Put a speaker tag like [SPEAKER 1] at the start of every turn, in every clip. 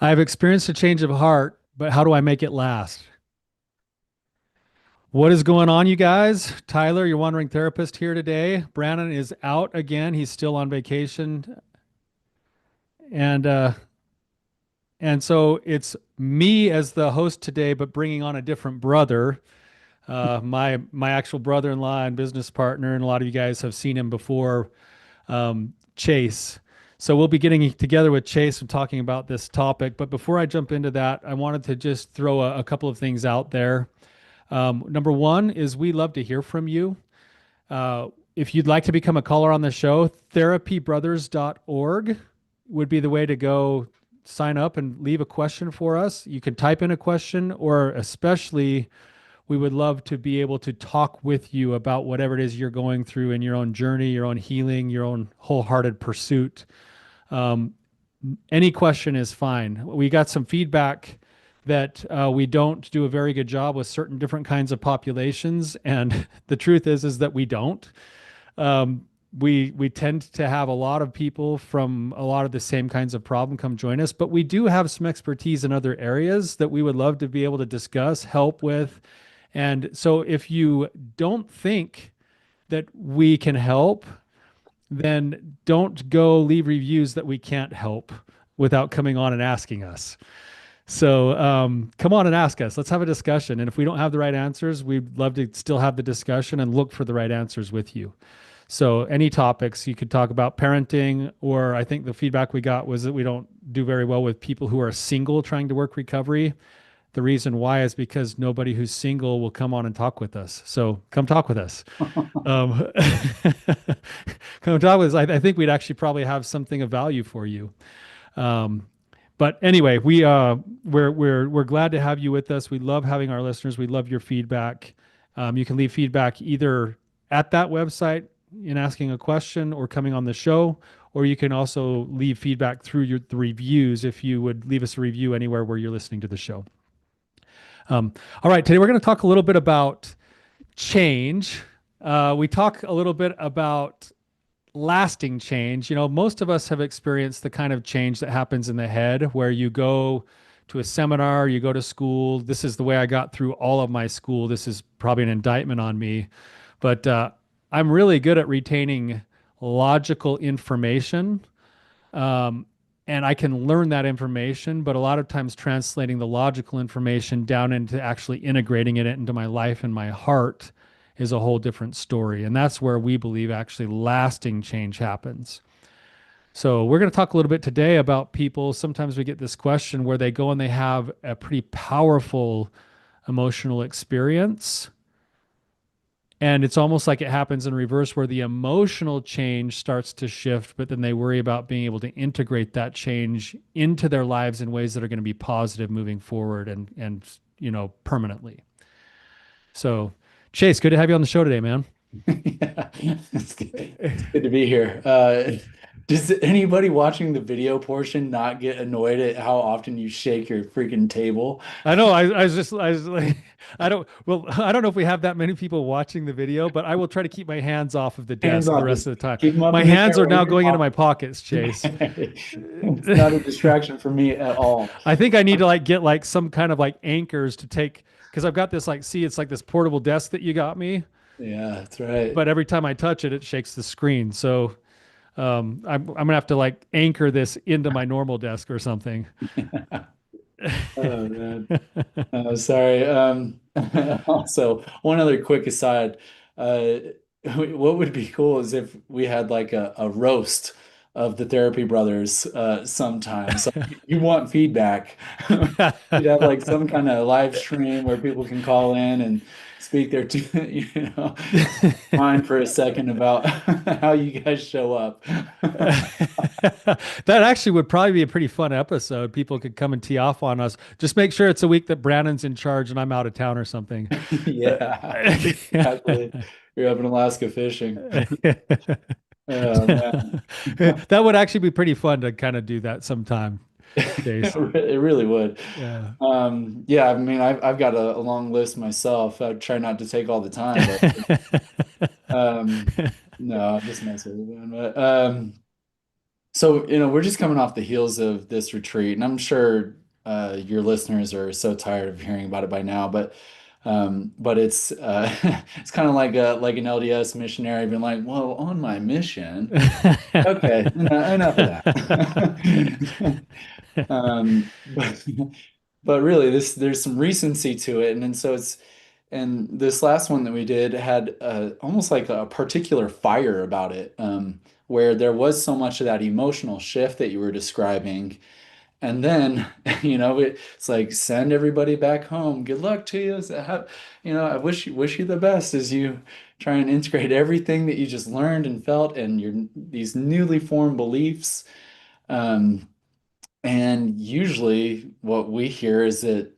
[SPEAKER 1] I've experienced a change of heart, but how do I make it last? What is going on, you guys? Tyler, your wandering therapist here today. Brandon is out again. He's still on vacation. And uh and so it's me as the host today, but bringing on a different brother. My actual brother-in-law and business partner, and a lot of you guys have seen him before, Chase. So we'll be getting together with Chase and talking about this topic. But before I jump into that, I wanted to just throw a couple of things out there. Number one is we love to hear from you. If you'd like to become a caller on the show, therapybrothers.org would be the way to go. Sign up and leave a question for us. You can type in a question, or especially, we would love to be able to talk with you about whatever it is you're going through in your own journey, your own healing, your own wholehearted pursuit. Um, any question is fine. We got some feedback that we don't do a very good job with certain different kinds of populations, and the truth is that we don't. Um, we tend to have a lot of people from a lot of the same kinds of problem come join us, but we do have some expertise in other areas that we would love to be able to discuss, help with. And so if you don't think that we can help, then don't go leave reviews that we can't help without coming on and asking us. So come on and ask us. Let's have a discussion. And if we don't have the right answers, we'd love to still have the discussion and look for the right answers with you. So any topics you could talk about parenting, or I think the feedback we got was that we don't do very well with people who are single trying to work recovery. The reason why is because nobody who's single will come on and talk with us. So come talk with us. Um, come talk with us. I think we'd actually probably have something of value for you. Um, but anyway, we're glad to have you with us. We love having our listeners. We love your feedback. You can leave feedback either at that website in asking a question or coming on the show, or you can also leave feedback through the reviews if you would leave us a review anywhere where you're listening to the show. All right, today we're going to talk a little bit about change. We talk a little bit about lasting change. You know, most of us have experienced the kind of change that happens in the head where you go to a seminar, you go to school. This is the way I got through all of my school. This is probably an indictment on me, but I'm really good at retaining logical information. Um, and I can learn that information, but a lot of times translating the logical information down into actually integrating it into my life and my heart is a whole different story. And that's where we believe actually lasting change happens. So we're going to talk a little bit today about people. Sometimes we get this question where they go and they have a pretty powerful emotional experience. And it's almost like it happens in reverse where the emotional change starts to shift, but then they worry about being able to integrate that change into their lives in ways that are going to be positive moving forward and permanently. So, Chase, good to have you on the show today, man.
[SPEAKER 2] Yeah, it's good to be here. Does anybody watching the video portion not get annoyed at how often you shake your freaking table?
[SPEAKER 1] I know. I was like, I don't know if we have that many people watching the video, but I will try to keep my hands off of the
[SPEAKER 2] Hands
[SPEAKER 1] desk the
[SPEAKER 2] off,
[SPEAKER 1] rest
[SPEAKER 2] just
[SPEAKER 1] of the time.
[SPEAKER 2] keep them up
[SPEAKER 1] My
[SPEAKER 2] in the
[SPEAKER 1] hands
[SPEAKER 2] air
[SPEAKER 1] are
[SPEAKER 2] while
[SPEAKER 1] now
[SPEAKER 2] you're
[SPEAKER 1] going into my
[SPEAKER 2] talking.
[SPEAKER 1] pockets, Chase.
[SPEAKER 2] It's not a distraction for me at all.
[SPEAKER 1] I think I need to like get like some kind of like anchors to take because I've got this like see it's like this portable desk that you got me,
[SPEAKER 2] Yeah, that's right.
[SPEAKER 1] but every time I touch it, it shakes the screen. So I'm gonna have to like anchor this into my normal desk or something.
[SPEAKER 2] Oh man. Sorry. Also, one other quick aside. Uh, what would be cool is if we had like a roast of the Therapy Brothers sometime. So if you want feedback, you'd have like some kind of live stream where people can call in and speak their mind for a second about how you guys show up.
[SPEAKER 1] That actually would probably be a pretty fun episode. People could come and tee off on us. Just make sure it's a week that Brandon's in charge and I'm out of town or something.
[SPEAKER 2] Yeah, exactly. You're up in Alaska fishing. Oh man.
[SPEAKER 1] That would actually be pretty fun to kind of do that sometime, Chase.
[SPEAKER 2] It really would.
[SPEAKER 1] Yeah.
[SPEAKER 2] Yeah, I mean, I've got a long list myself. I try not to take all the time, but no, I'm just messing with you, man. But So, we're just coming off the heels of this retreat, and I'm sure your listeners are so tired of hearing about it by now, but it's it's kind of like an LDS missionary being like, well, on my mission. Okay, enough of that. But really, there's some recency to it, and so this last one that we did had almost like a particular fire about it, where there was so much of that emotional shift that you were describing. And then, it's like send everybody back home. Good luck to you. I wish you the best as you try and integrate everything that you just learned and felt and your these newly formed beliefs. Um, and usually what we hear is that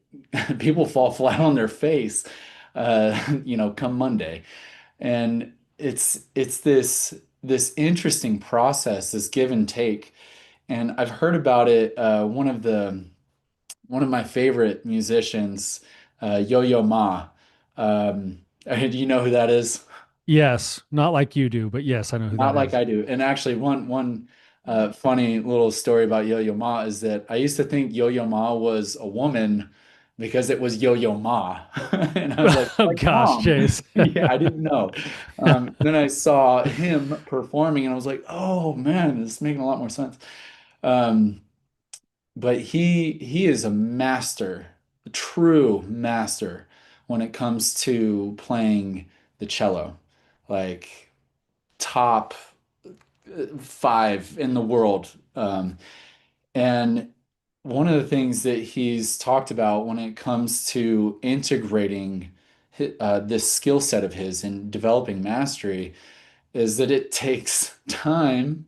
[SPEAKER 2] people fall flat on their face, come Monday. And it's this interesting process, this give and take. And I've heard about it. One of my favorite musicians, Yo-Yo Ma. Do you know who that is?
[SPEAKER 1] Yes, not like you do, but yes, I know who
[SPEAKER 2] Not
[SPEAKER 1] that
[SPEAKER 2] like
[SPEAKER 1] is.
[SPEAKER 2] I do. And actually, one funny little story about Yo-Yo Ma is that I used to think Yo-Yo Ma was a woman because it was Yo-Yo Ma, and I was
[SPEAKER 1] Oh
[SPEAKER 2] like
[SPEAKER 1] gosh,
[SPEAKER 2] Mom,
[SPEAKER 1] Chase.
[SPEAKER 2] yeah, I didn't know. Then I saw him performing, and I was like, oh man, this is making a lot more sense. Um, but he is a master, a true master when it comes to playing the cello, like top five in the world. And one of the things that he's talked about when it comes to integrating this skill set of his in developing mastery is that it takes time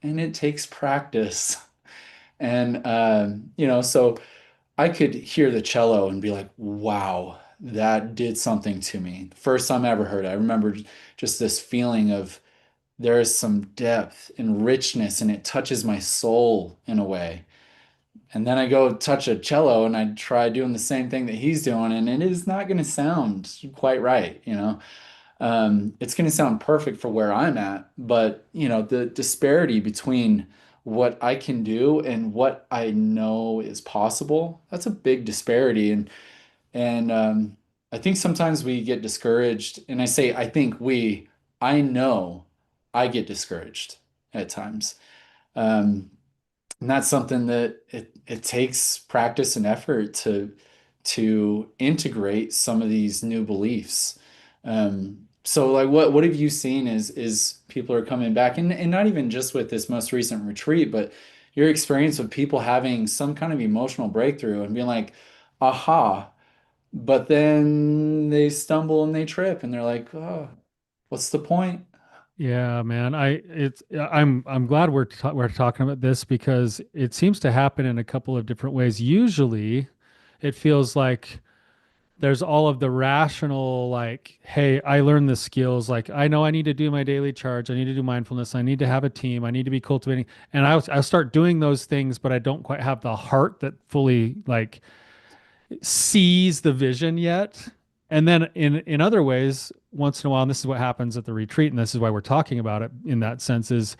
[SPEAKER 2] and it takes practice. And, so I could hear the cello and be like, wow, that did something to me. First time I ever heard it, I remember just this feeling of there is some depth and richness and it touches my soul in a way. And then I go touch a cello and I try doing the same thing that he's doing, and it is not going to sound quite right. It's going to sound perfect for where I'm at, but the disparity between what I can do and what I know is possible, that's a big disparity. And I think sometimes we get discouraged, and I know I get discouraged at times. Um, and that's something that it takes practice and effort to integrate some of these new beliefs. So like what have you seen is people are coming back, and not even just with this most recent retreat, but your experience with people having some kind of emotional breakthrough and being like, aha, but then they stumble and they trip and they're like, oh, what's the point?
[SPEAKER 1] Yeah, man. I'm glad we're talking about this because it seems to happen in a couple of different ways. Usually, it feels like there's all of the rational, like, hey, I learned the skills. Like, I know I need to do my daily charge. I need to do mindfulness. I need to have a team. I need to be cultivating. And I'll start doing those things, but I don't quite have the heart that fully like sees the vision yet. And then in other ways, once in a while, and this is what happens at the retreat, and this is why we're talking about it in that sense, is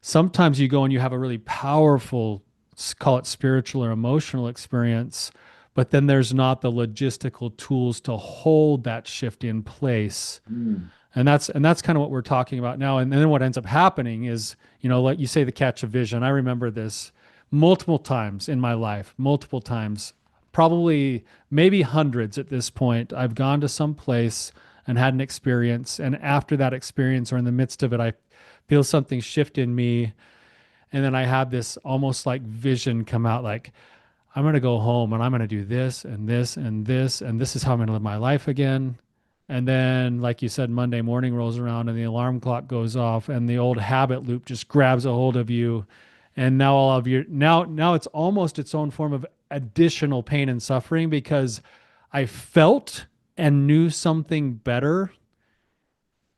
[SPEAKER 1] sometimes you go and you have a really powerful, call it spiritual or emotional experience, but then there's not the logistical tools to hold that shift in place.
[SPEAKER 2] Mm.
[SPEAKER 1] And that's kind of what we're talking about now. And then what ends up happening is, like you say, the catch of vision. I remember this multiple times in my life, multiple times, probably maybe hundreds at this point. I've gone to some place and had an experience, and after that experience or in the midst of it, I feel something shift in me, and then I have this almost like vision come out, like I'm going to go home and I'm going to do this and this and this, and this is how I'm going to live my life again. And then, like you said, Monday morning rolls around and the alarm clock goes off and the old habit loop just grabs a hold of you. And now all of your now it's almost its own form of additional pain and suffering because I felt and knew something better.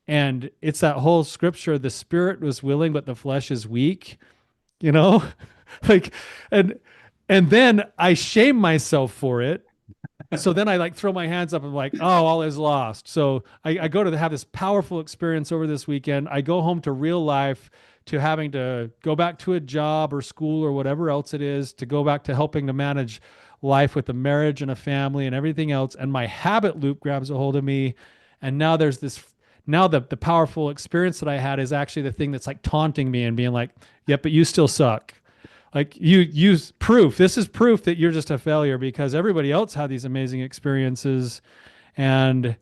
[SPEAKER 1] And it's that whole scripture, the spirit was willing, but the flesh is weak, you know? like and and then I shame myself for it. So then I like throw my hands up and like, oh, all is lost. So I go to have this powerful experience over this weekend. I go home to real life, to having to go back to a job or school or whatever else it is, to go back to helping to manage life with a marriage and a family and everything else. And my habit loop grabs a hold of me. And now there's this, now the powerful experience that I had is actually the thing that's like taunting me and being like, yep, but you still suck. Like you use proof. This is proof that you're just a failure because everybody else had these amazing experiences. And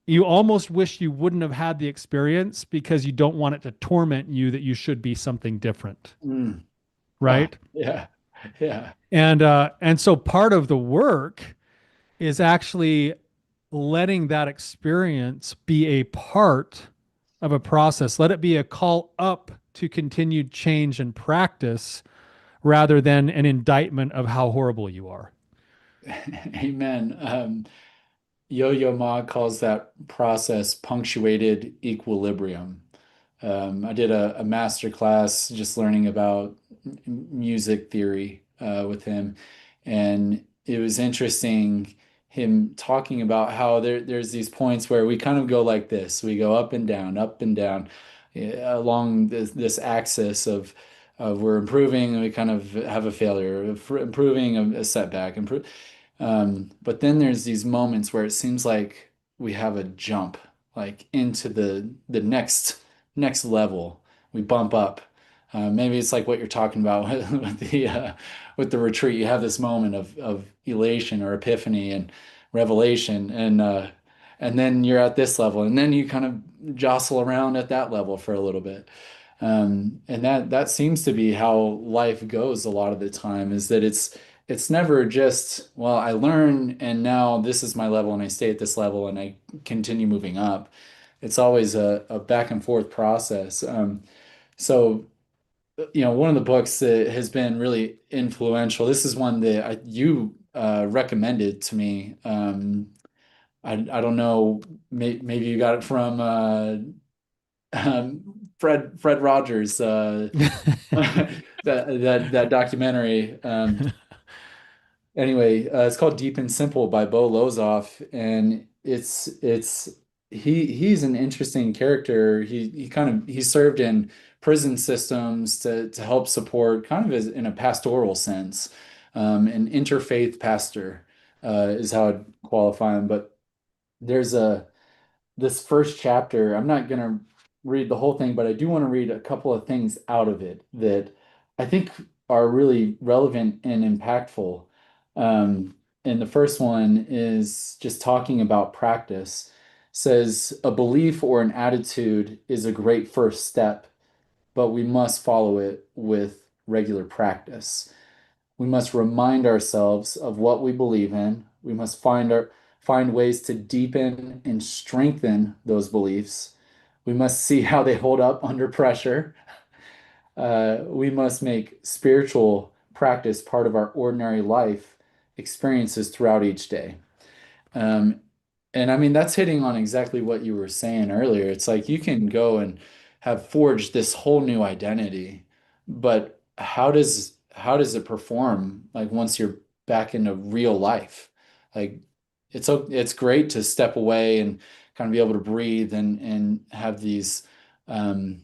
[SPEAKER 1] you almost wish you wouldn't have had the experience because you don't want it to torment you that you should be something different,
[SPEAKER 2] Mm. Ah,
[SPEAKER 1] right?
[SPEAKER 2] yeah. Yeah.
[SPEAKER 1] And so part of the work is actually letting that experience be a part of a process. Let it be a call up to continued change and practice rather than an indictment of how horrible you are.
[SPEAKER 2] Amen. Yo-Yo Ma calls that process punctuated equilibrium. I did a master class just learning about music theory with him, and it was interesting him talking about how there's these points where we kind of go like this. We go up and down along this axis of we're improving and we kind of have a failure, improving a setback, improve. But then there's these moments where it seems like we have a jump, like into the next level. We bump up. Maybe it's like what you're talking about with the retreat. You have this moment of elation or epiphany and revelation, and then you're at this level, and then you kind of jostle around at that level for a little bit. And that seems to be how life goes a lot of the time, is that it's never just, well, I learn and now this is my level and I stay at this level and I continue moving up. It's always a back and forth process. So, one of the books that has been really influential, this is one that you recommended to me. I don't know, maybe you got it from Fred Rogers, that documentary. Anyway, it's called Deep and Simple by Bo Lozoff, and it's he's an interesting character. He served in prison systems to help support kind of as in a pastoral sense, an interfaith pastor is how I'd qualify him. But there's a this first chapter. I'm not gonna read the whole thing, but I do want to read a couple of things out of it that I think are really relevant and impactful. And the first one is just talking about practice. Says a belief or an attitude is a great first step, but we must follow it with regular practice. We must remind ourselves of what we believe in. We must find ways to deepen and strengthen those beliefs. We must see how they hold up under pressure. We must make spiritual practice part of our ordinary life experiences throughout each day. Um, and I mean, that's hitting on exactly what you were saying earlier. It's like you can go and have forged this whole new identity, but how does it perform like once you're back into real life? Like it's great to step away and kind of be able to breathe and have these um,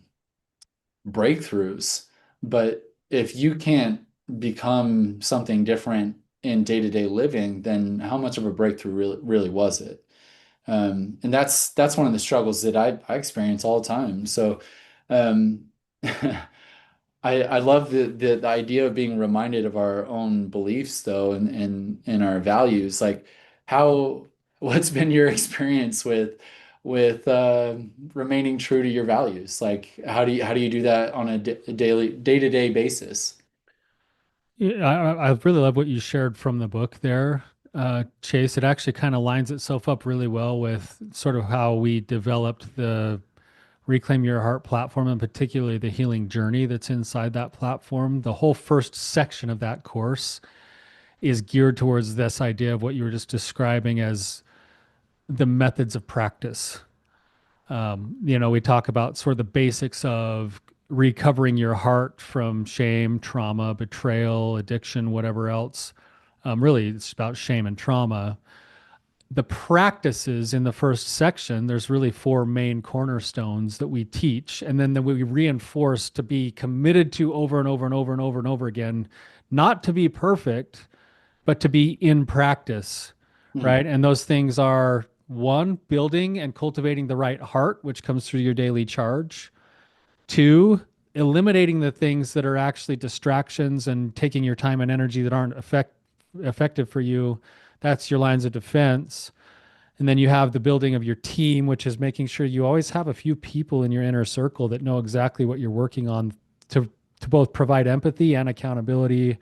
[SPEAKER 2] breakthroughs. But if you can't become something different in day-to-day living, then how much of a breakthrough really was it? And that's one of the struggles that I experience all the time. So um, I love the idea of being reminded of our own beliefs though and our values. Like how what's been your experience with remaining true to your values? Like how do you do that on a daily day-to-day basis?
[SPEAKER 1] Yeah, I really love what you shared from the book there, Chase. It actually kind of lines itself up really well with sort of how we developed the Reclaim Your Heart platform, and particularly the healing journey that's inside that platform. The whole first section of that course is geared towards this idea of what you were just describing as the methods of practice. We talk about sort of the basics of recovering your heart from shame, trauma, betrayal, addiction, whatever else. Really, it's about shame and trauma. the practices in the first section, there's really four main cornerstones that we teach, and then that we reinforce to be committed to over and over and over and over and over again, not to be perfect, but to be in practice,
[SPEAKER 2] Mm.
[SPEAKER 1] right? And those things are one, building and cultivating the right heart, which comes through your daily charge. Two, eliminating the things that are actually distractions and taking your time and energy that aren't effective for you. That's your lines of defense. And then you have the building of your team, which is making sure you always have a few people in your inner circle that know exactly what you're working on to to both provide empathy and accountability.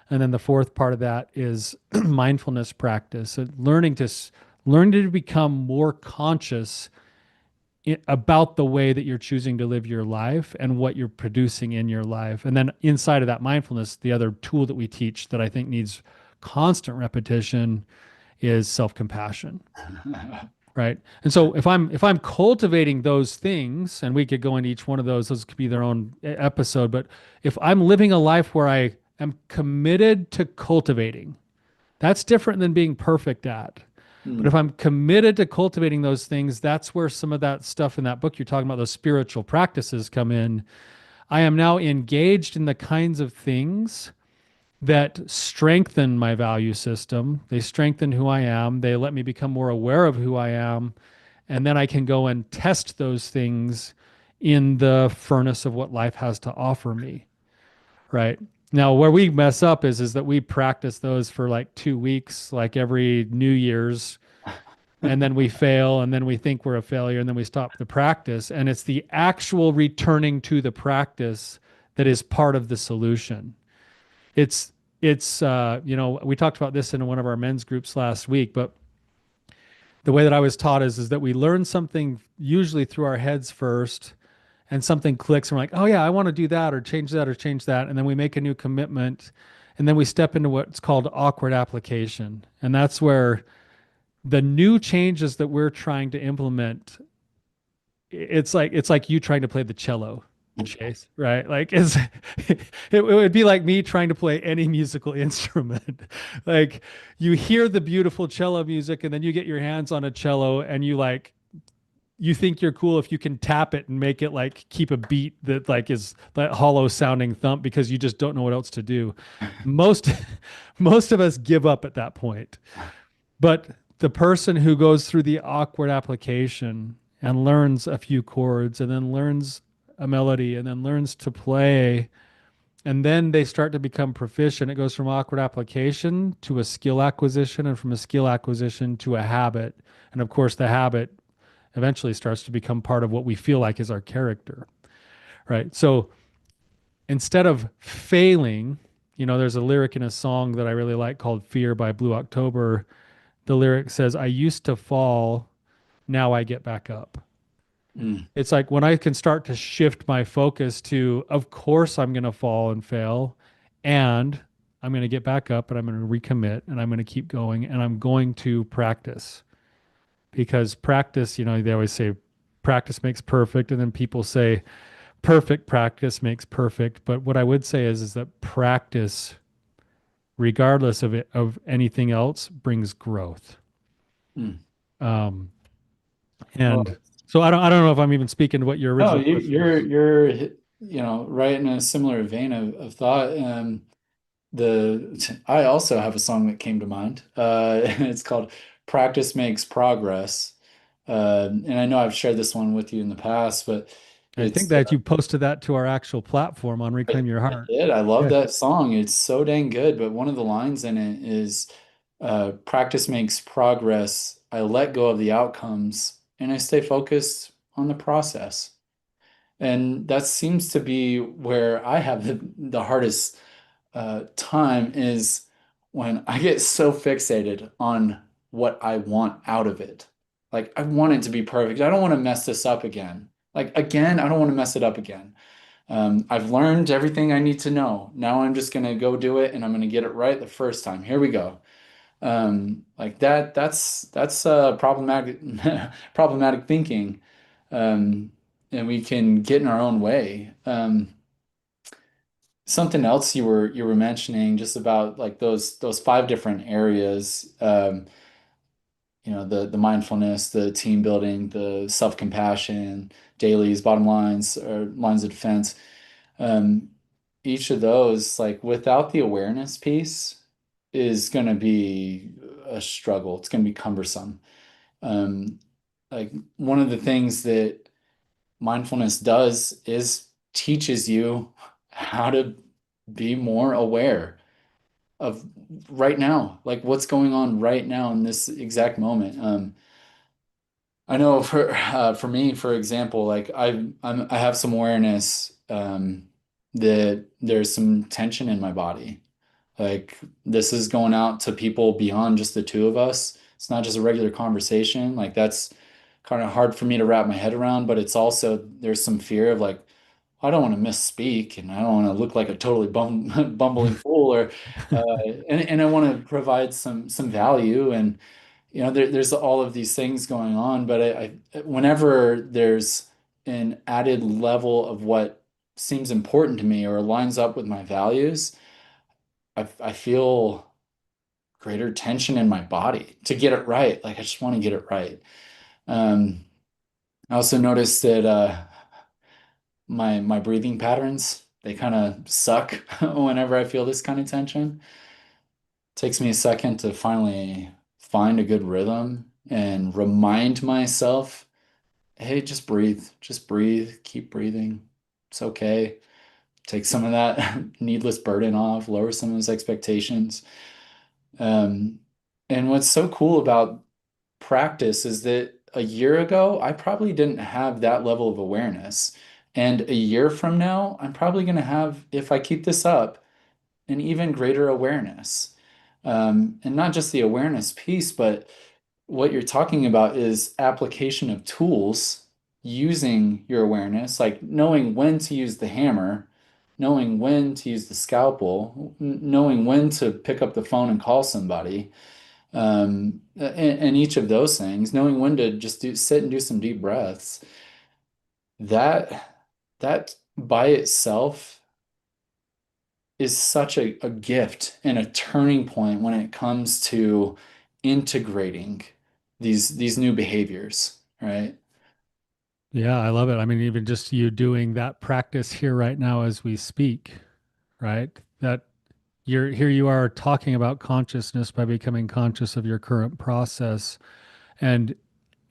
[SPEAKER 1] And then the fourth part of that is mindfulness practice, learning to become more conscious about the way that you're choosing to live your life and what you're producing in your life. And then inside of that mindfulness, the other tool that we teach that I think needs constant repetition is self-compassion, right? And so if I'm cultivating those things, and we could go into each one of those could be their own episode, but if I'm living a life where I am committed to cultivating, that's different than being perfect at. But if
[SPEAKER 2] Mm.
[SPEAKER 1] I'm committed to cultivating those things, that's where some of that stuff in that book you're talking about, those spiritual practices, come in. I am now engaged in the kinds of things that strengthen my value system. They strengthen who I am. They let me become more aware of who I am. And then I can go and test those things in the furnace of what life has to offer me. Right. Now, where we mess up is that we practice those for like 2 weeks, like every New Year's, and then we fail, and then we think we're a failure, and then we stop the practice. And it's the actual returning to the practice that is part of the solution. It's we talked about this in one of our men's groups last week, but the way that I was taught is that we learn something usually through our heads first, and something clicks, and we're like, oh yeah, I want to do that or change that, and then we make a new commitment, and then we step into what's called awkward application, and that's where the new changes that we're trying to implement, it's like you trying to play the cello, Chase, right? Like it would be like me trying to play any musical instrument. Like you hear the beautiful cello music, and then you get your hands on a cello, and you think you're cool if you can tap it and make it like keep a beat that like is that hollow sounding thump, because you just don't know what else to do. Most most of us give up at that point. But the person who goes through the awkward application and learns a few chords, and then learns a melody, and then learns to play, and then they start to become proficient, it goes from awkward application to a skill acquisition, and from a skill acquisition to a habit. And of course, the habit eventually starts to become part of what we feel like is our character, right? So instead of failing, there's a lyric in a song that I really like called Fear by Blue October. The lyric says, I used to fall, now I get back up.
[SPEAKER 2] Mm.
[SPEAKER 1] It's like when I can start to shift my focus to, of course, I'm going to fall and fail, and I'm going to get back up, and I'm going to recommit, and I'm going to keep going, and I'm going to practice. Because practice, they always say practice makes perfect. And then people say perfect practice makes perfect. But what I would say is that practice, regardless of anything else, brings growth.
[SPEAKER 2] Mm.
[SPEAKER 1] Um,
[SPEAKER 2] Well,
[SPEAKER 1] and so I don't know if I'm even speaking to what your
[SPEAKER 2] no,
[SPEAKER 1] original question was.
[SPEAKER 2] you're right in a similar vein of thought. I also have a song that came to mind. It's called "Practice Makes Progress," and I know I've shared this one with you in the past, but
[SPEAKER 1] I think
[SPEAKER 2] it's
[SPEAKER 1] that you posted that to our actual platform on Reclaim Your
[SPEAKER 2] I
[SPEAKER 1] Heart.
[SPEAKER 2] did. I love
[SPEAKER 1] Yeah.
[SPEAKER 2] that song. It's so dang good. But one of the lines in it is, "Practice makes progress. I let go of the outcomes, and I stay focused on the process." And that seems to be where I have the hardest time is when I get so fixated on what I want out of it. Like, I want it to be perfect. I don't want to mess this up again. Like, again, I don't want to mess it up again. I've learned everything I need to know. Now I'm just going to go do it and I'm going to get it right the first time. Here we go. Like that's problematic problematic thinking. Um, and we can get in our own way. Something else you were mentioning just about like those five different areas. the mindfulness, the team building, the self-compassion, dailies, bottom lines, or lines of defense. Um, each of those, like without the awareness piece, is going to be a struggle. It's going to be cumbersome. Um, like one of the things that mindfulness does is teaches you how to be more aware of right now, like what's going on right now in this exact moment. I know for me, for example, like I have some awareness that there's some tension in my body. Like this is going out to people beyond just the two of us. It's not just a regular conversation. Like that's kind of hard for me to wrap my head around, but it's also there's some fear of like I don't want to misspeak and I don't want to look like a totally bumbling fool or and I want to provide some value and there's all of these things going on, but whenever there's an added level of what seems important to me or lines up with my values, I feel greater tension in my body to get it right. Like I just want to get it right. Um, I also noticed that my breathing patterns, they kind of suck whenever I feel this kind of tension. It takes me a second to finally find a good rhythm and remind myself, hey, just breathe, keep breathing. It's okay. Take some of that needless burden off, lower some of those expectations. Um, and what's so cool about practice is that a year ago, I probably didn't have that level of awareness. And a year from now, I'm probably going to have, if I keep this up, an even greater awareness. And not just the awareness piece, but what you're talking about is application of tools using your awareness, like knowing when to use the hammer, knowing when to use the scalpel, knowing when to pick up the phone and call somebody, and each of those things, knowing when to just sit and do some deep breaths. That by itself is such a gift and a turning point when it comes to integrating these new behaviors, right?
[SPEAKER 1] Yeah, I love it. I mean, even just you doing that practice here right now as we speak, right? That you're here you are talking about consciousness by becoming conscious of your current process and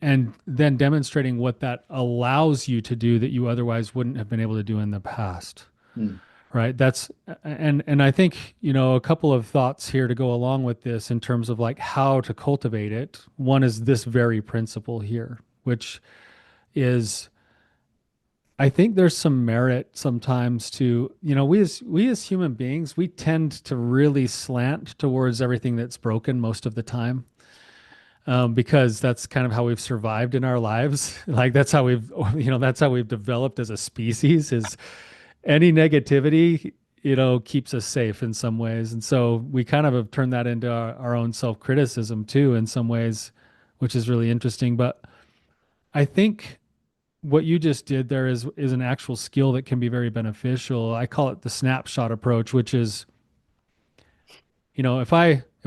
[SPEAKER 1] then demonstrating what that allows you to do that you otherwise wouldn't have been able to do in the past.
[SPEAKER 2] Hmm.
[SPEAKER 1] Right? That's and I think, a couple of thoughts here to go along with this in terms of like how to cultivate it. One is this very principle here, which is I think there's some merit sometimes to, we as human beings, we tend to really slant towards everything that's broken most of the time. Because that's kind of how we've survived in our lives. Like that's how we've, that's how we've developed as a species is any negativity, keeps us safe in some ways. And so we kind of have turned that into our own self-criticism too, in some ways, which is really interesting. But I think what you just did there is an actual skill that can be very beneficial. I call it the snapshot approach, which is, if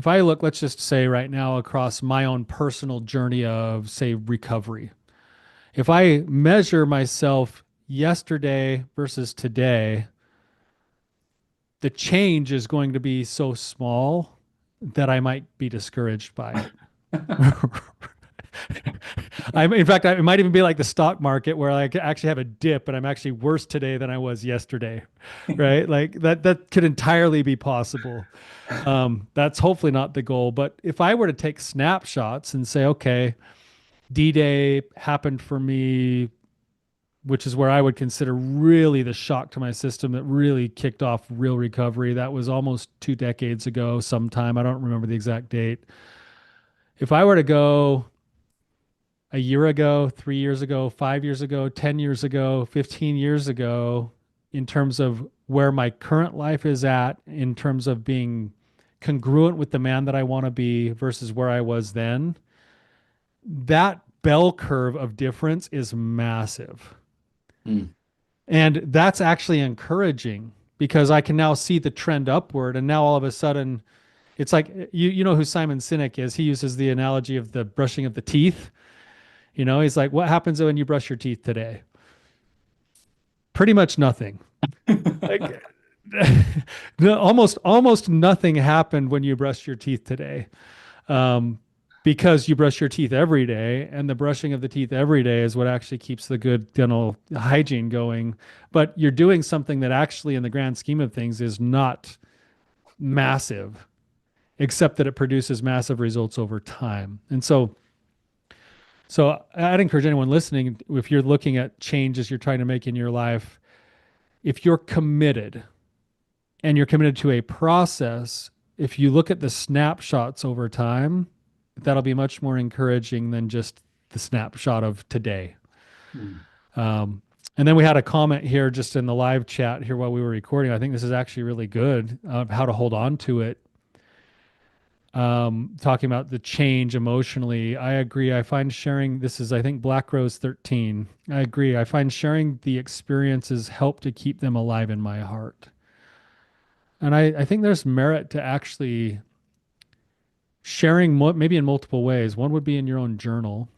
[SPEAKER 1] I look, let's just say right now across my own personal journey of say recovery. If I measure myself yesterday versus today, the change is going to be so small that I might be discouraged by it. In fact, it might even be like the stock market where I actually have a dip, and I'm actually worse today than I was yesterday, right? Like that could entirely be possible. That's hopefully not the goal. But if I were to take snapshots and say, okay, D-Day happened for me, which is where I would consider really the shock to my system that really kicked off real recovery. That was almost 2 decades ago, sometime. I don't remember the exact date. If I were to go a year ago, 3 years ago, 5 years ago, 10 years ago, 15 years ago, in terms of where my current life is at, in terms of being congruent with the man that I want to be versus where I was then, that bell curve of difference is massive.
[SPEAKER 2] Hmm.
[SPEAKER 1] And that's actually encouraging because I can now see the trend upward. And now all of a sudden, It's like you know who Simon Sinek is. He uses the analogy of the brushing of the teeth. You know, he's like, what happens when you brush your teeth today? Pretty much nothing. Like no, almost nothing happened when you brushed your teeth today. Um, because you brush your teeth every day, and the brushing of the teeth every day is what actually keeps the good dental hygiene going. But you're doing something that actually, in the grand scheme of things, is not massive, except that it produces massive results over time. And so I'd encourage anyone listening, if you're looking at changes you're trying to make in your life, if you're committed and you're committed to a process, if you look at the snapshots over time, that'll be much more encouraging than just the snapshot of today.
[SPEAKER 2] Mm.
[SPEAKER 1] Um, and then we had a comment here just in the live chat here while we were recording. I think this is actually really good of how to hold on to it. Talking about the change emotionally. I agree. I find sharing, this is, I think, Black Rose 13. I agree. I find sharing the experiences help to keep them alive in my heart. And I think there's merit to actually sharing maybe in multiple ways. One would be in your own journal,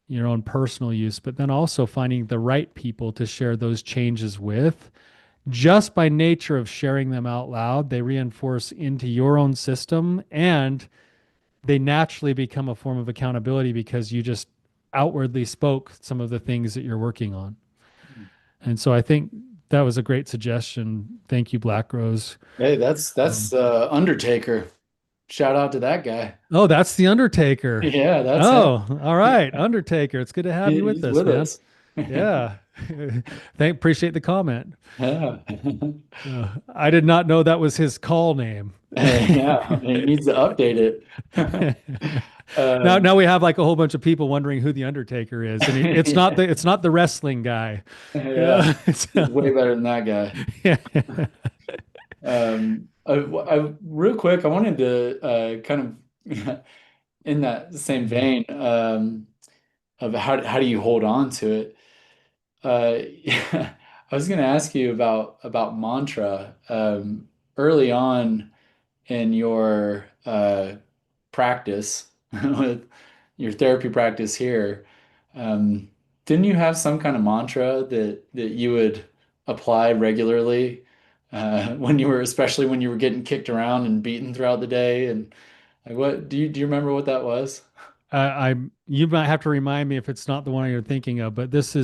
[SPEAKER 1] your own personal use, but then also finding the right people to share those changes with. Just by nature of sharing them out loud, they reinforce into your own system and they naturally become a form of accountability because you just outwardly spoke some of the things that you're working on. And so I think that was a great suggestion. Thank you, Black Rose.
[SPEAKER 2] Hey, that's
[SPEAKER 1] Um,
[SPEAKER 2] Undertaker. Shout out to that guy.
[SPEAKER 1] oh, that's the Undertaker.
[SPEAKER 2] Yeah, that's him.
[SPEAKER 1] Oh, all right, Undertaker. It's good to have you with
[SPEAKER 2] He's
[SPEAKER 1] us,
[SPEAKER 2] with
[SPEAKER 1] man.
[SPEAKER 2] us.
[SPEAKER 1] Yeah. Appreciate the comment.
[SPEAKER 2] Yeah.
[SPEAKER 1] I did not know that was his call name.
[SPEAKER 2] Yeah, he needs to update it.
[SPEAKER 1] Now
[SPEAKER 2] Um,
[SPEAKER 1] we have like a whole bunch of people wondering who the Undertaker is, and
[SPEAKER 2] yeah,
[SPEAKER 1] it's not the wrestling guy.
[SPEAKER 2] yeah,
[SPEAKER 1] Yeah.
[SPEAKER 2] he's way better than that guy.
[SPEAKER 1] Yeah.
[SPEAKER 2] Real quick, I wanted to kind of in that same vein of how do you hold on to it? Yeah, I was going to ask you about mantra. Early on in your practice with your therapy practice here, um, didn't you have some kind of mantra that you would apply regularly when you were, especially when you were getting kicked around and beaten throughout the day? And like, what do you remember what that was?
[SPEAKER 1] I you might have to remind me if it's not the one you're thinking of, but this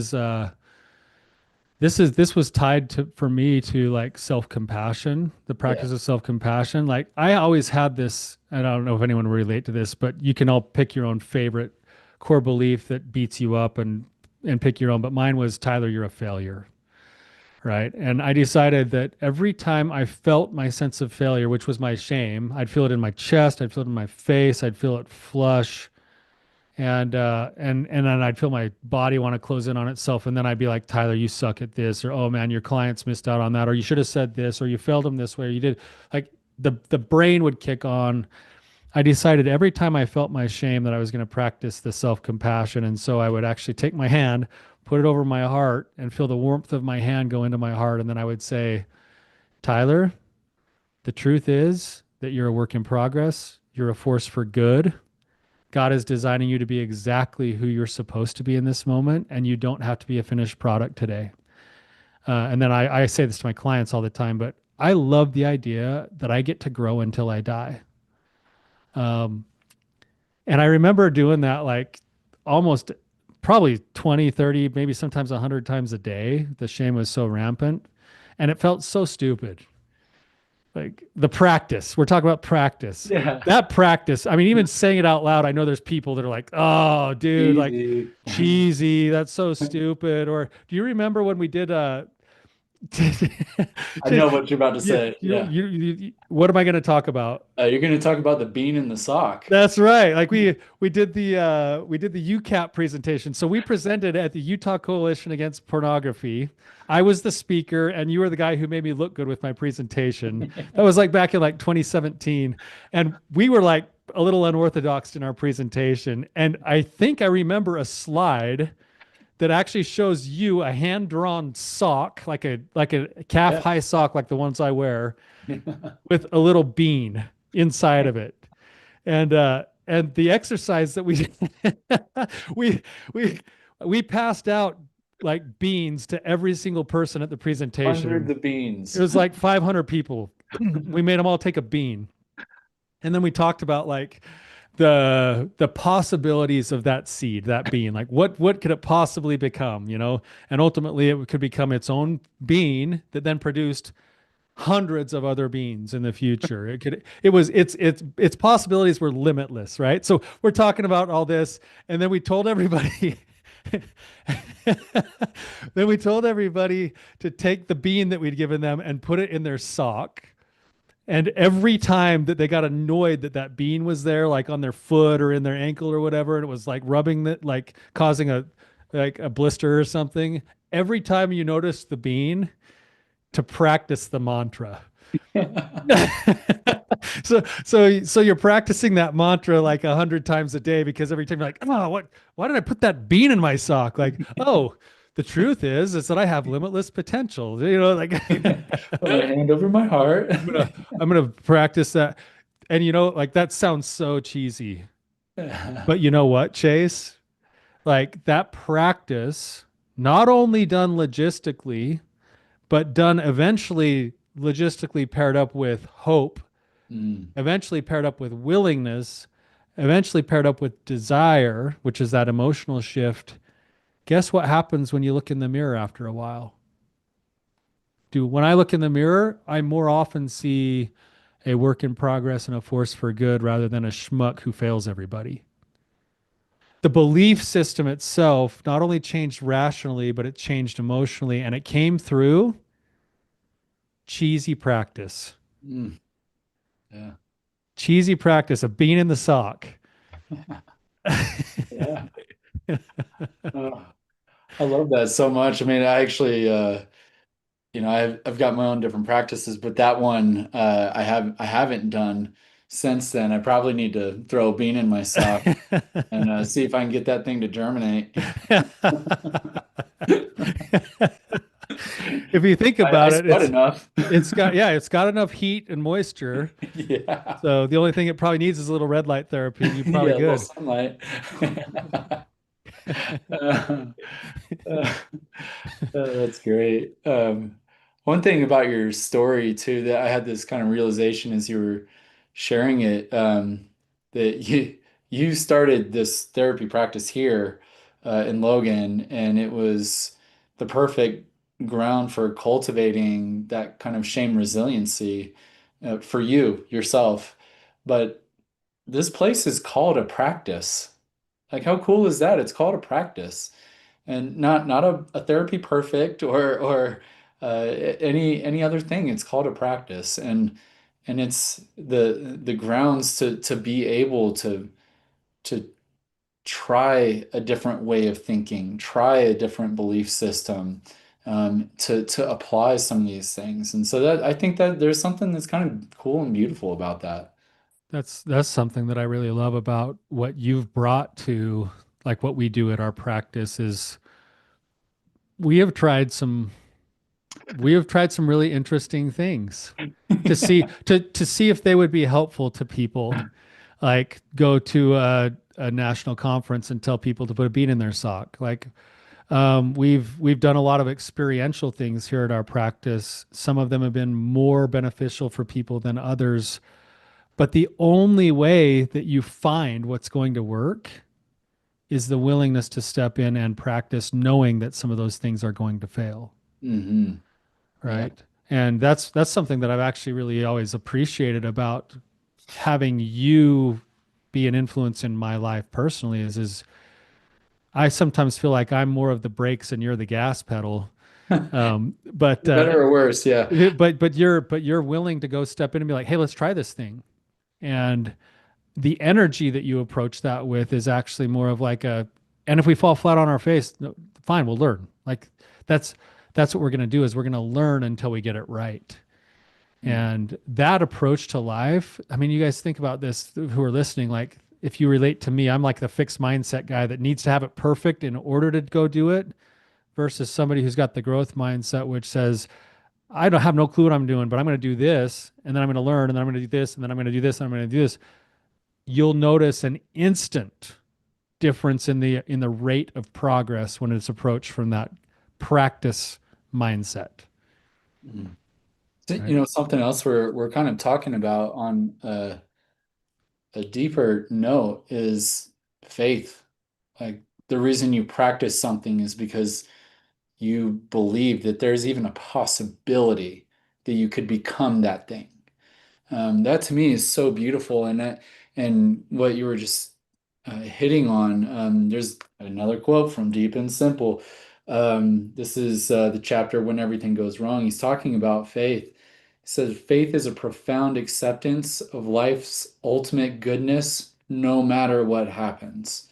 [SPEAKER 1] was tied to for me to like self-compassion, the
[SPEAKER 2] Yeah.
[SPEAKER 1] practice of self-compassion. Like I always had this, and I don't know if anyone will relate to this, but you can all pick your own favorite core belief that beats you up and pick your own. But mine was Tyler, you're a failure. Right. And I decided that every time I felt my sense of failure, which was my shame, I'd feel it in my chest, I'd feel it in my face, I'd feel it flush, and then I'd feel my body want to close in on itself, and then I'd be like, Tyler, you suck at this, or oh man, your clients missed out on that, or you should have said this, or you failed them this way, or you did like the brain would kick on. I decided every time I felt my shame that I was going to practice the self-compassion, and so I would actually take my hand, put it over my heart, and feel the warmth of my hand go into my heart, and then I would say, Tyler, the truth is that you're a work in progress. You're a force for good. God is designing you to be exactly who you're supposed to be in this moment, and you don't have to be a finished product today. And then I say this to my clients all the time, but I love the idea that I get to grow until I die. Um, and I remember doing that like almost probably 20, 30, maybe sometimes 100 times a day. The shame was so rampant and it felt so stupid. Like the practice, we're talking about practice.
[SPEAKER 2] Yeah.
[SPEAKER 1] That practice, I mean, even saying it out loud, I know there's people that are like, oh, dude, like
[SPEAKER 2] Easy.
[SPEAKER 1] cheesy. That's so stupid. Or do you remember when we did
[SPEAKER 2] I know what you're about to say. Yeah.
[SPEAKER 1] what am I going to talk about?
[SPEAKER 2] You're going to talk about the bean in the sock.
[SPEAKER 1] That's right. Like we did the UCAP presentation. So we presented at the Utah Coalition Against Pornography. I was the speaker and you were the guy who made me look good with my presentation. That was like back in like 2017. And we were like a little unorthodox in our presentation. And I think I remember a slide that actually shows you a hand-drawn sock, like a calf
[SPEAKER 2] Yeah.
[SPEAKER 1] high sock like the ones I wear, with a little bean. inside of it. And the exercise that we we we we passed out like beans to every single person at the
[SPEAKER 2] Hundreds
[SPEAKER 1] presentation.
[SPEAKER 2] of
[SPEAKER 1] It
[SPEAKER 2] beans.
[SPEAKER 1] was like 500 people. We made them all take a bean. And then we talked about like the possibilities of that seed, that bean. Like what could it possibly become, you know? And ultimately it could become its own bean that then produced hundreds of other beans in the future. Its possibilities were limitless, right? So we're talking about all this, and then we told everybody then we told everybody to take the bean that we'd given them and put it in their sock. And every time that they got annoyed that that bean was there, like on their foot or in their ankle or whatever, and it was like rubbing that, like causing a blister or something, every time you noticed the bean, to practice the mantra. So you're practicing that mantra like 100 times a day because every time you're like, oh, why did I put that bean in my sock? Like, oh, the truth is that I have limitless potential. You know, like
[SPEAKER 2] Put my hand over my heart.
[SPEAKER 1] I'm gonna practice that. And you know, like that sounds so cheesy. But you know what, Chase? Like that practice, not only done logistically, but done eventually logistically paired up with hope,
[SPEAKER 2] Mm.
[SPEAKER 1] eventually paired up with willingness, eventually paired up with desire, which is that emotional shift. Guess what happens when you look in the mirror after a while? When I look in the mirror, I more often see a work in progress and a force for good rather than a schmuck who fails everybody. The belief system itself not only changed rationally, but it changed emotionally, and it came through cheesy practice.
[SPEAKER 2] Mm. Yeah.
[SPEAKER 1] Cheesy practice of being in the sock.
[SPEAKER 2] Yeah. Oh, I love that so much. I mean, I actually, I've got my own different practices, but that one, I haven't done since then. I probably need to throw a bean in my sock and see if I can get that thing to germinate.
[SPEAKER 1] If you think
[SPEAKER 2] I
[SPEAKER 1] about it,
[SPEAKER 2] sweat enough.
[SPEAKER 1] it's got enough heat and moisture.
[SPEAKER 2] Yeah.
[SPEAKER 1] So the only thing it probably needs is a little red light therapy, and you're probably
[SPEAKER 2] Yeah, a little
[SPEAKER 1] good.
[SPEAKER 2] sunlight. Uh, uh, that's great. One thing about your story too that I had this kind of realization as you were sharing it, that you started this therapy practice here in Logan, and it was the perfect ground for cultivating that kind of shame resiliency for you yourself. But this place is called a practice. Like, how cool is that? It's called a practice, and not a therapy perfect or any other thing. It's called a practice, and it's the grounds to be able to try a different way of thinking, try a different belief system, to apply some of these things. And so that I think that there's something that's kind of cool and beautiful about that.
[SPEAKER 1] That's something that I really love about what you've brought to like what we do at our practice is we have tried some we have tried some really interesting things to see if they would be helpful to people. Like go to a national conference and tell people to put a bean in their sock. Like we've done a lot of experiential things here at our practice. Some of them have been more beneficial for people than others. But the only way that you find what's going to work is the willingness to step in and practice, knowing that some of those things are going to fail,
[SPEAKER 2] Hmm. Yeah.
[SPEAKER 1] right? And that's something that I've actually really always appreciated about having you be an influence in my life personally is I sometimes feel like I'm more of the brakes and you're the gas pedal. But
[SPEAKER 2] Better or worse, yeah.
[SPEAKER 1] but you're willing to go step in and be like, hey, let's try this thing. And the energy that you approach that with is actually more of like and if we fall flat on our face, no, fine, we'll learn. Like that's that's what we're going to do is we're going to learn until we get it right.
[SPEAKER 2] Mm.
[SPEAKER 1] And that approach to life, I mean, you guys think about this who are listening, like if you relate to me, I'm like the fixed mindset guy that needs to have it perfect in order to go do it versus somebody who's got the growth mindset, which says, I don't have no clue what I'm doing, but I'm going to do this, and then I'm going to learn, and then I'm going to do this, and then I'm going to do this, and I'm going to do this. You'll notice an instant difference in the rate of progress when it's approached from that practice mindset,
[SPEAKER 2] Mhm. So,
[SPEAKER 1] right?
[SPEAKER 2] something else we're kind of talking about on a deeper note is faith. Like the reason you practice something is because you believe that there's even a possibility that you could become that thing. That to me is so beautiful, and what you were just hitting on. There's another quote from Deep and Simple. This is the chapter When Everything Goes Wrong. He's talking about faith. He says, "Faith is a profound acceptance of life's ultimate goodness, no matter what happens."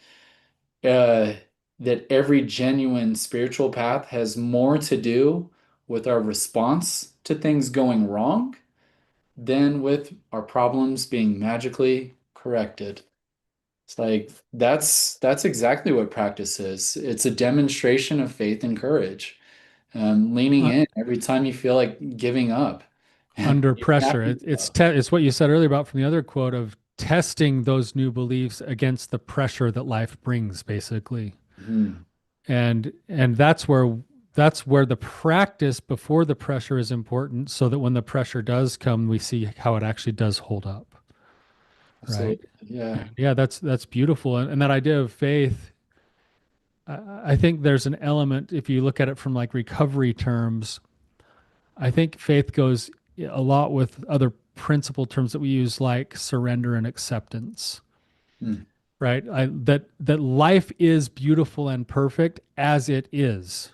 [SPEAKER 2] Uh, that every genuine spiritual path has more to do with our response to things going wrong than with our problems being magically corrected. It's like that's exactly what practice is. It's a demonstration of faith and courage, leaning
[SPEAKER 1] Uh,
[SPEAKER 2] in every time you feel like giving up.
[SPEAKER 1] Under
[SPEAKER 2] You have
[SPEAKER 1] pressure,
[SPEAKER 2] to.
[SPEAKER 1] it's what you said earlier about from the other quote of testing those new beliefs against the pressure that life brings, basically.
[SPEAKER 2] Mhm.
[SPEAKER 1] And that's where the practice before the pressure is important, so that when the pressure does come, we see how it actually does hold up, right?
[SPEAKER 2] Absolutely. Yeah.
[SPEAKER 1] Yeah, that's beautiful. And that idea of faith, I think there's an element, if you look at it from like recovery terms, I think faith goes a lot with other principle terms that we use, like surrender and acceptance,
[SPEAKER 2] Mm.
[SPEAKER 1] right? That life is beautiful and perfect as it is.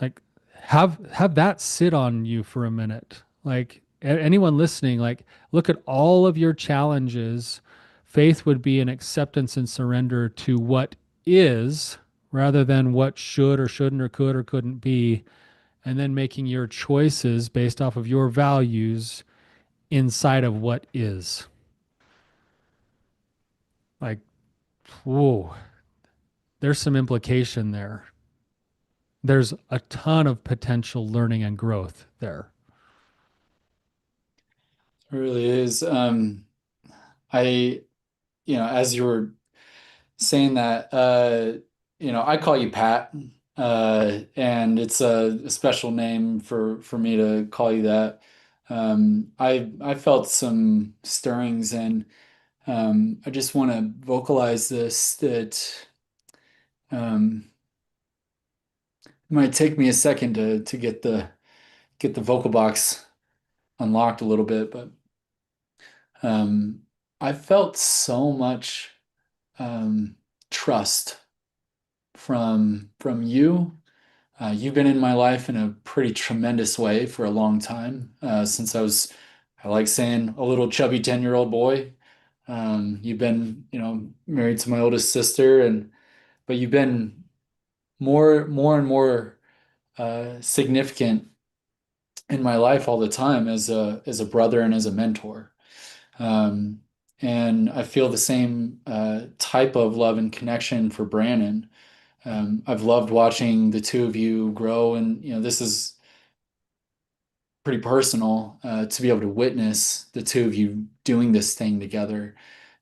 [SPEAKER 1] Like, have that sit on you for a minute. Like, anyone listening, like, look at all of your challenges. Faith would be an acceptance and surrender to what is, rather than what should or shouldn't or could or couldn't be, and then making your choices based off of your values inside of what is. Like, whoa, there's some implication there. There's a ton of potential learning and growth there.
[SPEAKER 2] It really is. I, as you were saying that, I call you Pat, and it's a special name for me to call you that. I felt some stirrings, and I just want to vocalize this that it might take me a second to get the vocal box unlocked a little bit, but um, I felt so much trust from you. You've been in my life in a pretty tremendous way for a long time, since I like saying, a little chubby 10-year-old boy. You've been, married to my oldest sister, but you've been more and more significant in my life all the time as a brother and as a mentor. Um, and I feel the same type of love and connection for Brandon. I've loved watching the two of you grow, and this is pretty personal to be able to witness the two of you doing this thing together,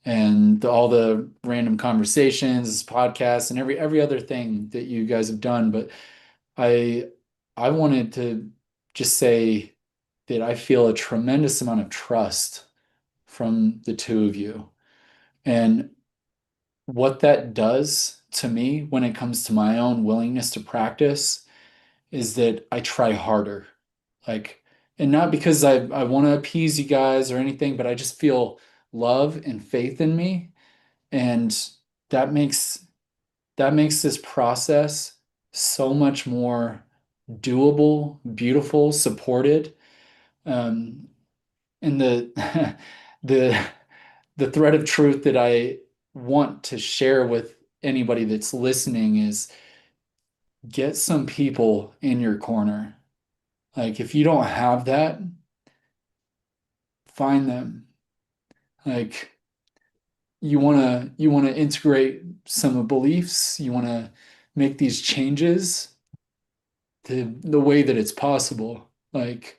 [SPEAKER 2] and all the random conversations, podcasts, and every other thing that you guys have done. But I I wanted to just say that I feel a tremendous amount of trust from the two of you, and what that does to me when it comes to my own willingness to practice is that I try harder. Like, and not because I want to appease you guys or anything, but I just feel love and faith in me. And that makes that makes this process so much more doable, beautiful, supported. Um, and the the thread of truth that I want to share with anybody that's listening is get some people in your corner. Like if you don't have that, find them. Like you want to integrate some beliefs, you want to make these changes to the way that it's possible. like,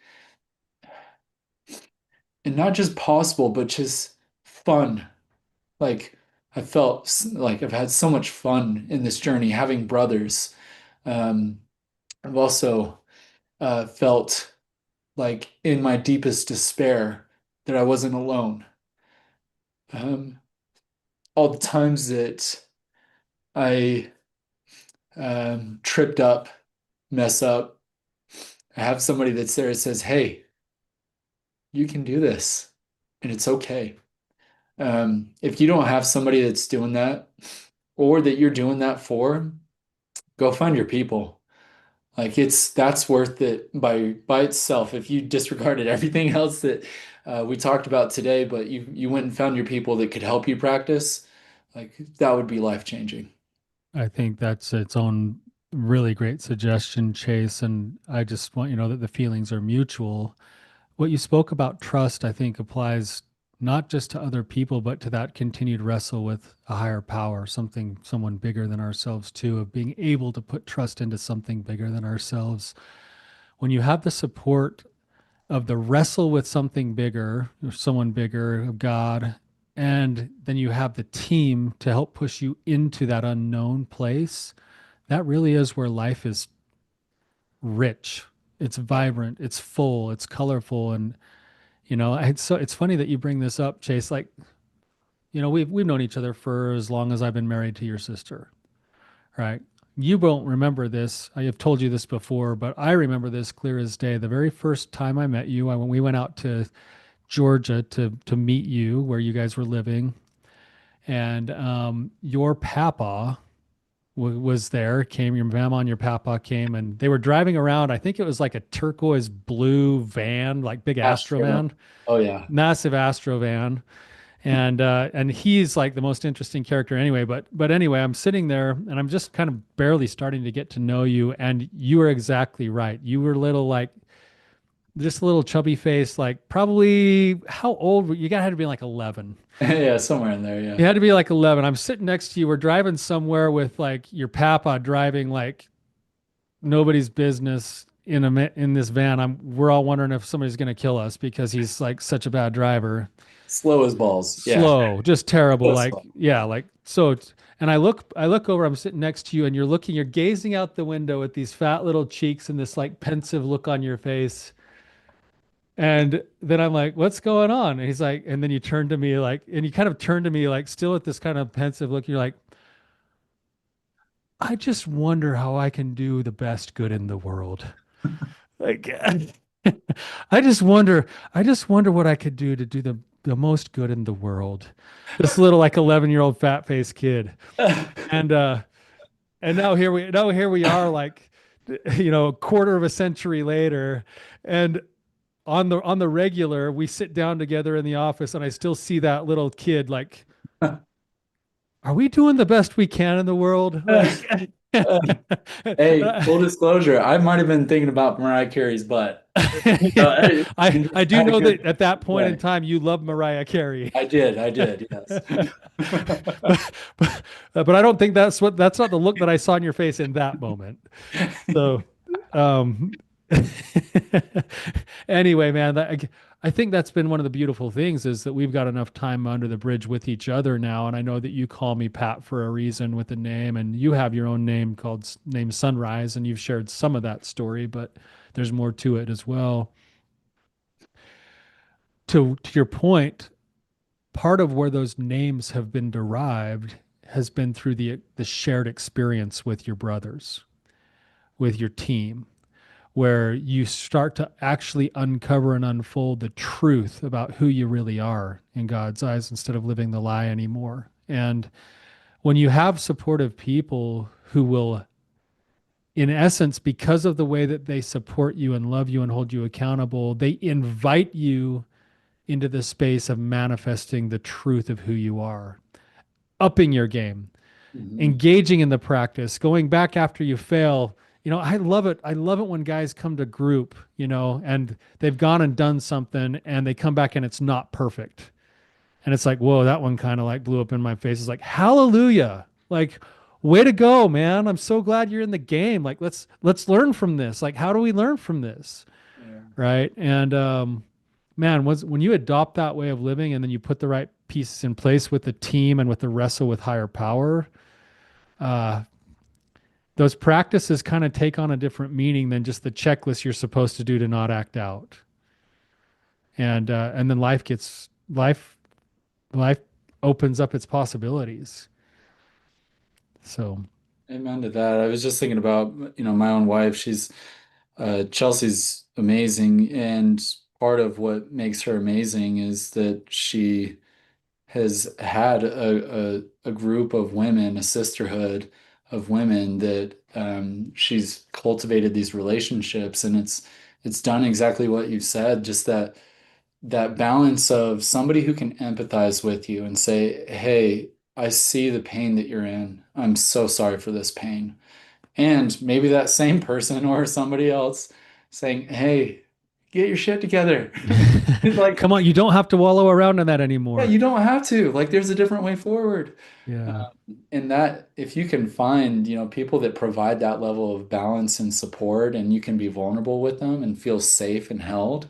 [SPEAKER 2] and not just possible, but just fun. Like, like I've had so much fun in this journey having brothers. Um, I've also felt like in my deepest despair that I wasn't alone. Um, all the times that I tripped up, mess up, I have somebody that's there that says, "Hey, you can do this, and it's okay." If you don't have somebody that's doing that, or that you're doing that for, go find your people. Like that's worth it by itself. If you disregarded everything else that we talked about today, but you went and found your people that could help you practice, like that would be life changing.
[SPEAKER 1] I think that's its own really great suggestion, Chase. And I just want you to know that the feelings are mutual. What you spoke about trust, I think, applies not just to other people, but to that continued wrestle with a higher power, someone bigger than ourselves, too, of being able to put trust into something bigger than ourselves. When you have the support of the wrestle with something bigger, or someone bigger, of God, and then you have the team to help push you into that unknown place, that really is where life is rich. It's vibrant, it's full, it's colorful. And it's funny that you bring this up, Chase. Like, we've known each other for as long as I've been married to your sister, right? You won't remember this. I have told you this before, but I remember this clear as day. The very first time I met you, when we went out to Georgia to meet you, where you guys were living, and your papa was there. Came your mama and your papa came, and they were driving around. I think it was like a turquoise blue van, like big Astro
[SPEAKER 2] Astro.
[SPEAKER 1] van,
[SPEAKER 2] Oh yeah.
[SPEAKER 1] massive Astro van, and he's like the most interesting character anyway. But anyway, I'm sitting there and I'm just kind of barely starting to get to know you, and you were exactly right. You were little, like just a little chubby face, like probably how old you got had to be like 11.
[SPEAKER 2] Yeah, somewhere in there, yeah.
[SPEAKER 1] You had to be like 11. I'm sitting next to you. We're driving somewhere with like your papa driving like nobody's business in this van. We're all wondering if somebody's going to kill us because he's like such a bad driver.
[SPEAKER 2] Slow as balls. Yeah.
[SPEAKER 1] Slow, just terrible.
[SPEAKER 2] So
[SPEAKER 1] Like,
[SPEAKER 2] slow.
[SPEAKER 1] yeah, like so. And I look over. I'm sitting next to you, and you're gazing out the window with these fat little cheeks and this like pensive look on your face. And then I'm like, what's going on? And he's like, and then you turn to me like, and you kind of turn to me like, still with this kind of pensive look. You're like, I just wonder how I can do the best good in the world. Like, I just wonder what I could do the most good in the world. This little like 11-year-old fat faced kid. And, and now here we are like, a quarter of a century later. And on the regular, we sit down together in the office and I still see that little kid like, are we doing the best we can in the world? Like,
[SPEAKER 2] Hey, full disclosure, I might have been thinking about Mariah Carey's butt. Hey,
[SPEAKER 1] I do
[SPEAKER 2] had a
[SPEAKER 1] know
[SPEAKER 2] good
[SPEAKER 1] that at that point in
[SPEAKER 2] way.
[SPEAKER 1] time you love Mariah Carey.
[SPEAKER 2] I did, yes.
[SPEAKER 1] but I don't think that's not the look that I saw in your face in that moment. So, um, anyway, man, I think that's been one of the beautiful things is that we've got enough time under the bridge with each other now. And I know that you call me Pat for a reason with a name, and you have your own name called name Sunrise, and you've shared some of that story, but there's more to it as well. To your point, part of where those names have been derived has been through the shared experience with your brothers, with your team, where you start to actually uncover and unfold the truth about who you really are in God's eyes instead of living the lie anymore. And when you have supportive people who will, in essence, because of the way that they support you and love you and hold you accountable, they invite you into the space of manifesting the truth of who you are, upping your game,
[SPEAKER 2] Mhm.
[SPEAKER 1] engaging in the practice, going back after you fail. I love it. I love it when guys come to group, and they've gone and done something and they come back and it's not perfect. And it's like, whoa, that one kind of like blew up in my face. It's like, hallelujah. Like, way to go, man. I'm so glad you're in the game. Like, let's learn from this. Like, how do we learn from this?
[SPEAKER 2] Yeah.
[SPEAKER 1] right? And man, when you adopt that way of living and then you put the right pieces in place with the team and with the wrestle with higher power, uh, those practices kind of take on a different meaning than just the checklist you're supposed to do to not act out. And then life opens up its possibilities. So
[SPEAKER 2] Amen to that. I was just thinking about, my own wife. Chelsea's amazing, and part of what makes her amazing is that she has had a group of women, a sisterhood of women that she's cultivated these relationships, and it's done exactly what you said, just that balance of somebody who can empathize with you and say, "Hey, I see the pain that you're in. I'm so sorry for this pain." And maybe that same person or somebody else saying, "Hey, get your shit together." Like,
[SPEAKER 1] come on, you don't have to wallow around in that
[SPEAKER 2] yeah,
[SPEAKER 1] anymore.
[SPEAKER 2] you don't have to. Like, there's a different way forward.
[SPEAKER 1] Yeah.
[SPEAKER 2] And that, if you can find, people that provide that level of balance and support, and you can be vulnerable with them and feel safe and held,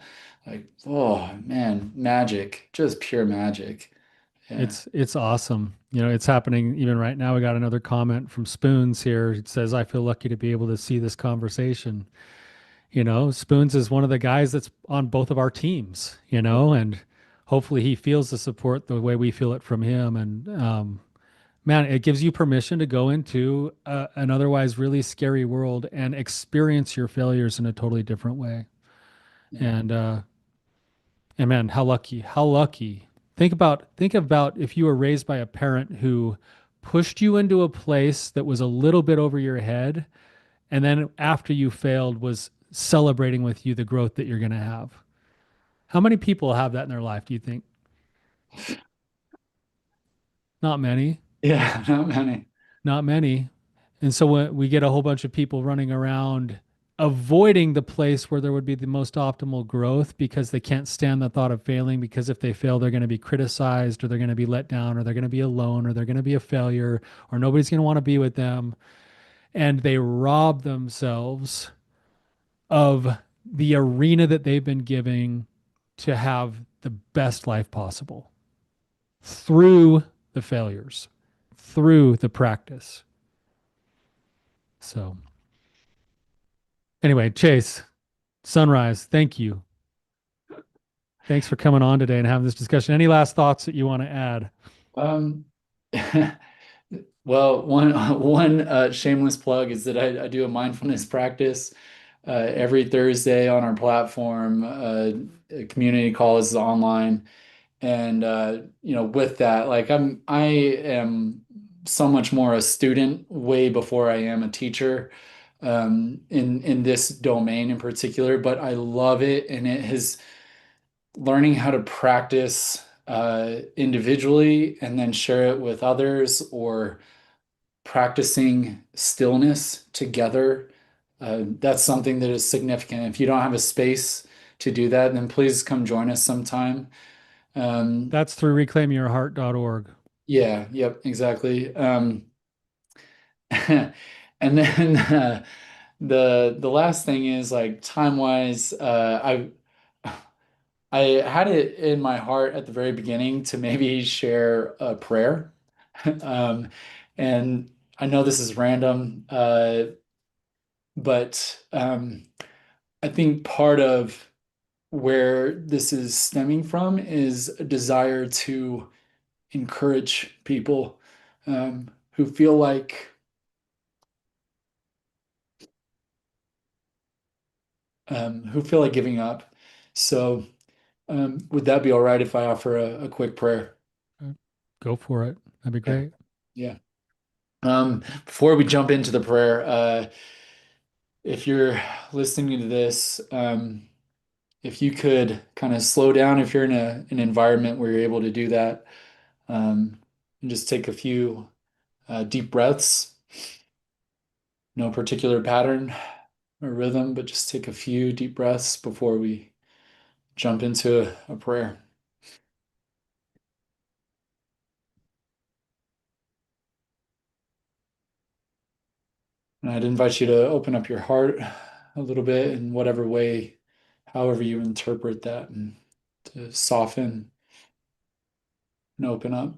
[SPEAKER 2] like, oh man, magic, just pure magic. Yeah.
[SPEAKER 1] It's awesome. You know, it's happening even right now. We got another comment from Spoons here. It says, "I feel lucky to be able to see this conversation." You know, Spoons is one of the guys that's on both of our teams, you know, and hopefully he feels the support the way we feel it from him. And man, it gives you permission to go into an otherwise really scary world and experience your failures in a totally different way.
[SPEAKER 2] Yeah.
[SPEAKER 1] And man, how lucky, how lucky. Think about if you were raised by a parent who pushed you into a place that was a little bit over your head, and then after you failed was celebrating with you the growth that you're going to have. How many people have that in their life, do you think? Not many.
[SPEAKER 2] Yeah, not many.
[SPEAKER 1] Not many. And so when we get a whole bunch of people running around avoiding the place where there would be the most optimal growth because they can't stand the thought of failing, because if they fail, they're going to be criticized, or they're going to be let down, or they're going to be alone, or they're going to be a failure, or nobody's going to want to be with them. And they rob themselves of the arena that they've been giving to have the best life possible through the failures, through the practice. So, anyway, Chase, Sunrise, thank you. Thanks for coming on today and having this discussion. Any last thoughts that you want to add?
[SPEAKER 2] Um, well, one shameless plug is that I do a mindfulness practice every Thursday on our platform. A community call is online, and with that, like, I am so much more a student way before I am a teacher, in this domain in particular. But I love it, and it has learning how to practice individually and then share it with others, or practicing stillness together. That's something that is significant. If you don't have a space to do that, then please come join us sometime. Um,
[SPEAKER 1] That's through reclaimyourheart.org.
[SPEAKER 2] yeah, yep, exactly. And then the last thing is, like, time wise, I had it in my heart at the very beginning to maybe share a prayer. Um, and I know this is random, but I think part of where this is stemming from is a desire to encourage people who feel like giving up. So, would that be all right if I offer a quick prayer?
[SPEAKER 1] Go for it. That'd be
[SPEAKER 2] Yeah,
[SPEAKER 1] great.
[SPEAKER 2] yeah. Before we jump into the prayer, if you're listening to this, if you could kind of slow down, if you're in an environment where you're able to do that, and just take a few deep breaths, no particular pattern or rhythm, but just take a few deep breaths before we jump into a prayer. And I'd invite you to open up your heart a little bit in whatever way however you interpret that, and to soften and open up.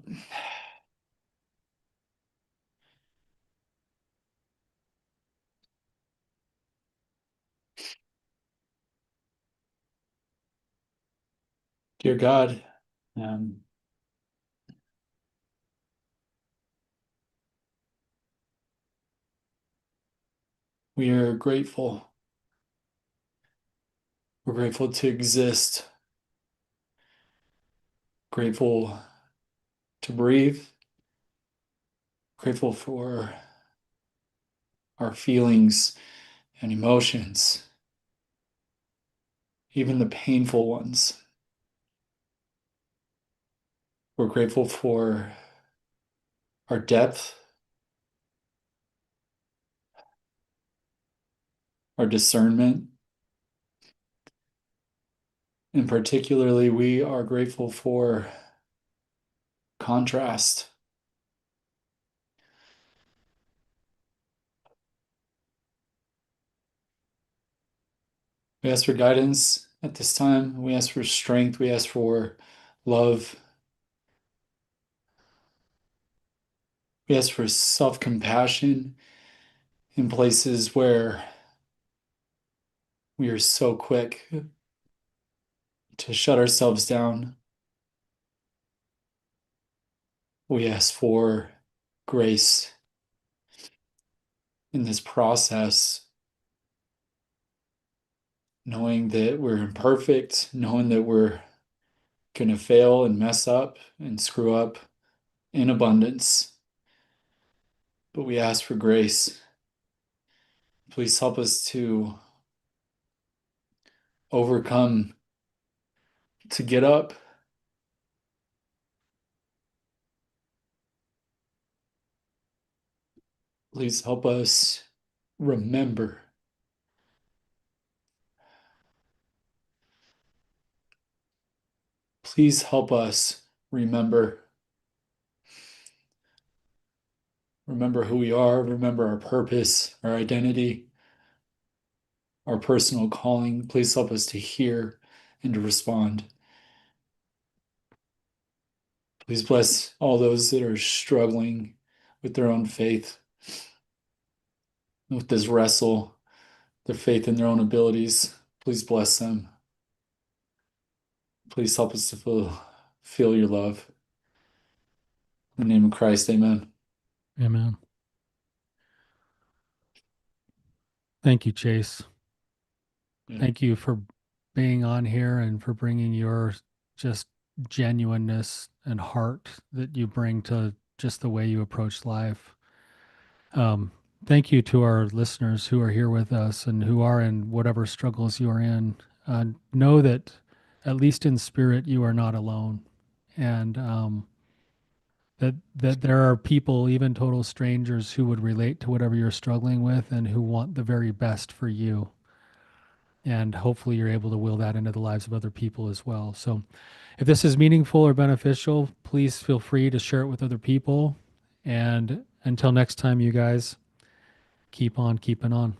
[SPEAKER 2] Dear God, um, we are grateful. We're grateful to exist, grateful to breathe, grateful for our feelings and emotions, even the painful ones. We're grateful for our depth, our discernment, and particularly, we are grateful for contrast. We ask for guidance at this time. We ask for strength. We ask for love. We ask for self compassion in places where we are so quick to shut ourselves down. We ask for grace in this process, knowing that we're imperfect, knowing that we're going to fail and mess up and screw up in abundance. But we ask for grace. Please help us to overcome, to get up. Please help us remember. Please help us remember. Remember who we are, remember our purpose, our identity, our personal calling. Please help us to hear and to respond. Please bless all those that are struggling with their own faith, with this wrestle, their faith in their own abilities. Please bless them. Please help us to feel your love. In the name of Christ, amen.
[SPEAKER 1] Amen. Thank you, Chase.
[SPEAKER 2] Yeah.
[SPEAKER 1] Thank you for being on here and for bringing your just genuineness and heart that you bring to just the way you approach life. Um, Thank you to our listeners who are here with us and who are in whatever struggles you are in. Know that, at least in spirit, you are not alone, and that there are people, even total strangers, who would relate to whatever you're struggling with and who want the very best for you. And hopefully, you're able to will that into the lives of other people as well. So, if this is meaningful or beneficial, please feel free to share it with other people. And until next time, you guys, keep on keeping on.